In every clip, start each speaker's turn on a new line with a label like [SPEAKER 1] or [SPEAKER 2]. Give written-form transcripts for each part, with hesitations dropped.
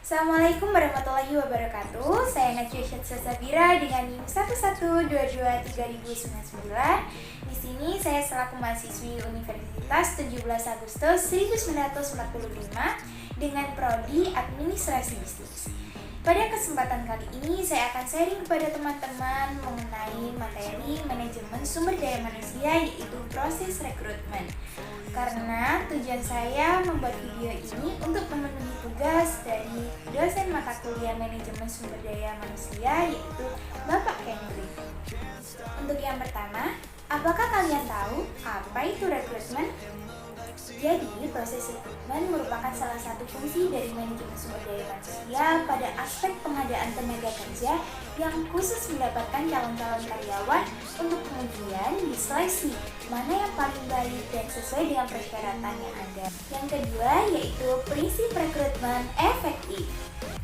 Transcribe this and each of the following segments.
[SPEAKER 1] Assalamualaikum warahmatullahi wabarakatuh. Saya Najwa Sasabira dengan NIM 1122399. Di sini saya selaku mahasiswi Universitas 17 Agustus 1945 dengan prodi Administrasi Bisnis. Pada kesempatan kali ini saya akan sharing kepada teman-teman mengenai materi manajemen sumber daya manusia, yaitu proses rekrutmen. Karena tujuan saya membuat video ini untuk memenuhi tugas dari dosen mata kuliah manajemen sumber daya manusia, yaitu Bapak Kendri. Untuk yang pertama, apakah kalian tahu apa itu rekrutmen? Jadi, proses rekrutmen merupakan salah satu fungsi dari manajemen sumber daya manusia pada aspek pengadaan tenaga kerja yang khusus mendapatkan calon-calon karyawan untuk kemudian diseleksi mana yang paling baik dan sesuai dengan persyaratan yang ada. Yang kedua yaitu prinsip rekrutmen efektif.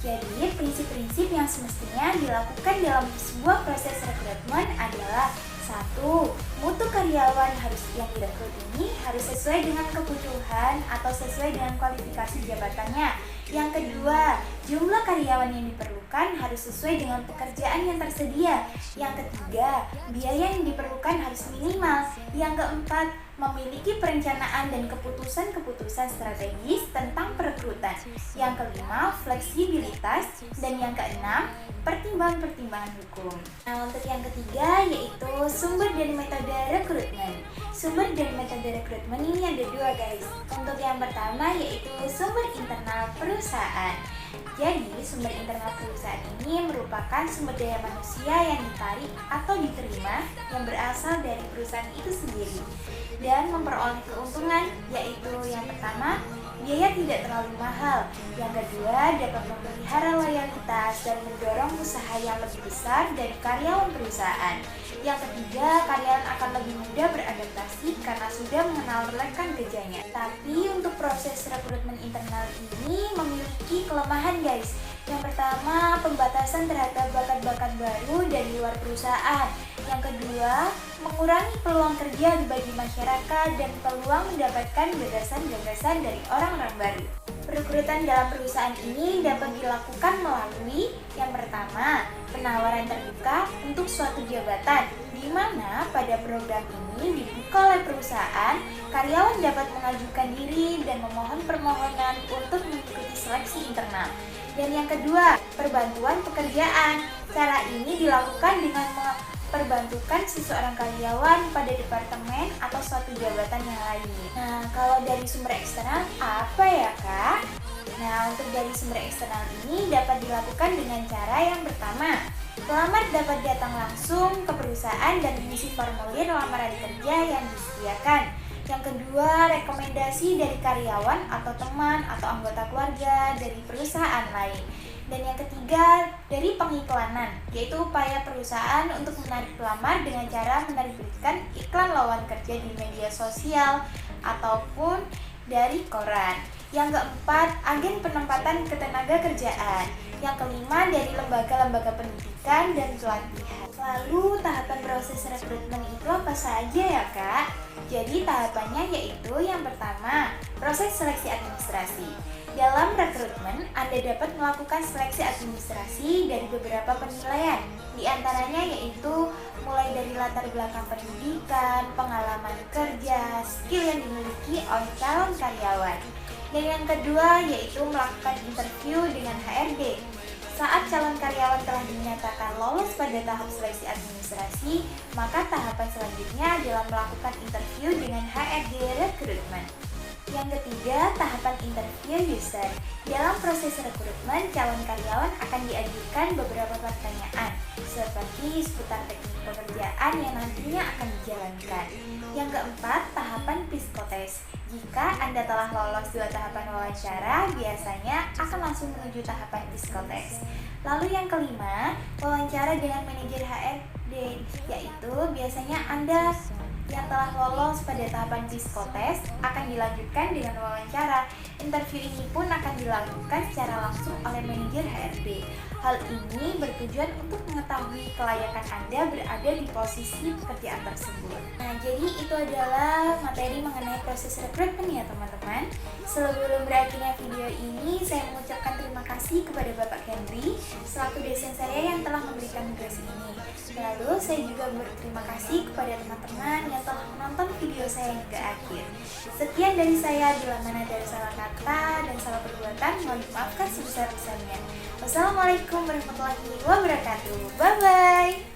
[SPEAKER 1] Jadi, prinsip-prinsip yang semestinya dilakukan dalam sebuah proses rekrutmen adalah: 1. Mutu karyawan yang direkrut ini harus sesuai dengan kebutuhan atau sesuai dengan kualifikasi jabatannya. Yang kedua, jumlah karyawan yang diperlukan harus sesuai dengan pekerjaan yang tersedia. Yang ketiga, biaya yang diperlukan harus minimal. Yang keempat, memiliki perencanaan dan keputusan-keputusan strategis tentang perekrutan. Yang kelima, fleksibilitas. Dan yang keenam, pertimbangan-pertimbangan hukum. Nah, untuk yang ketiga yaitu sumber dan metode rekrutmen. Sumber dan metode rekrutmen ini ada dua, guys. Untuk yang pertama yaitu sumber internal perusahaan. Jadi, sumber internal perusahaan ini merupakan sumber daya manusia yang ditarik atau diterima yang berasal dari perusahaan itu sendiri dan memperoleh keuntungan, yaitu yang pertama, biaya tidak terlalu mahal. Yang kedua, dapat memelihara loyalitas dan mendorong usaha yang lebih besar dari karyawan perusahaan. Yang ketiga, karyawan akan lebih mudah beradaptasi karena sudah mengenal rekan kerjanya. Tapi untuk proses rekrutmen internal ini memiliki kelemahan, guys. Yang pertama, pembatasan terhadap bakat-bakat baru dari luar perusahaan. Yang kedua, mengurangi peluang kerja bagi masyarakat dan peluang mendapatkan gagasan-gagasan dari orang-orang baru. Perekrutan dalam perusahaan ini dapat dilakukan melalui yang pertama, penawaran terbuka untuk suatu jabatan, di mana pada program ini dibuka oleh perusahaan, karyawan dapat mengajukan diri dan memohon permohonan untuk mengikuti seleksi internal. Dan yang kedua, perbantuan pekerjaan. Cara ini dilakukan dengan memperbantukan seseorang karyawan pada departemen atau suatu jabatan yang lain. Nah, kalau dari sumber eksternal apa ya, Kak? Nah, untuk dari sumber eksternal ini dapat dilakukan dengan cara yang pertama, pelamar dapat datang langsung ke perusahaan dan mengisi formulir lamaran kerja yang disediakan. Yang kedua, rekomendasi dari karyawan atau teman atau anggota keluarga dari perusahaan lain. Dan yang ketiga, dari pengiklanan, yaitu upaya perusahaan untuk menarik pelamar dengan cara menerbitkan iklan lowongan kerja di media sosial ataupun dari koran. Yang keempat, agen penempatan ketenaga kerjaan. Yang kelima, dari lembaga-lembaga pendidikan dan pelatihan. Lalu, tahapan proses rekrutmen itu apa saja ya, Kak? Jadi, tahapannya yaitu yang pertama, proses seleksi administrasi. Dalam rekrutmen, Anda dapat melakukan seleksi administrasi dari beberapa penilaian. Di antaranya yaitu mulai dari latar belakang pendidikan, pengalaman kerja, skill yang dimiliki oleh calon karyawan. Dan yang kedua yaitu melakukan interview dengan HRD. Saat calon karyawan telah dinyatakan lolos pada tahap seleksi administrasi, maka tahapan selanjutnya adalah melakukan interview dengan HRD rekrutmen. Yang ketiga, tahapan interview user. Dalam proses rekrutmen, calon karyawan akan diajukan beberapa pertanyaan, seperti seputar teknik pekerjaan yang nantinya akan dijalankan. Yang keempat, tahapan psikotes. Jika Anda telah lolos 2 tahapan wawancara, biasanya akan langsung menuju tahapan psikotes. Lalu yang kelima, wawancara dengan manajer HRD, yaitu biasanya Anda yang telah lolos pada tahapan psikotes akan dilanjutkan dengan wawancara. Interview ini pun akan dilakukan secara langsung oleh manajer HRD. Hal ini bertujuan untuk mengetahui kelayakan Anda berada di posisi pekerjaan tersebut. Nah, jadi itu adalah materi mengenai proses rekrutmen ya teman-teman. Sebelum berakhirnya video ini, saya mengucapkan terima kasih kepada Bapak Henry selaku dosen saya yang telah memberikan tugas ini. Lalu saya juga berterima kasih kepada teman-teman yang telah menonton video saya hingga akhir. Sekian dari saya, bila mana ada salah kata dan salah perbuatan, mohon dimaafkan sebesar-besarnya. Wassalamualaikum warahmatullahi wabarakatuh. Bye-bye.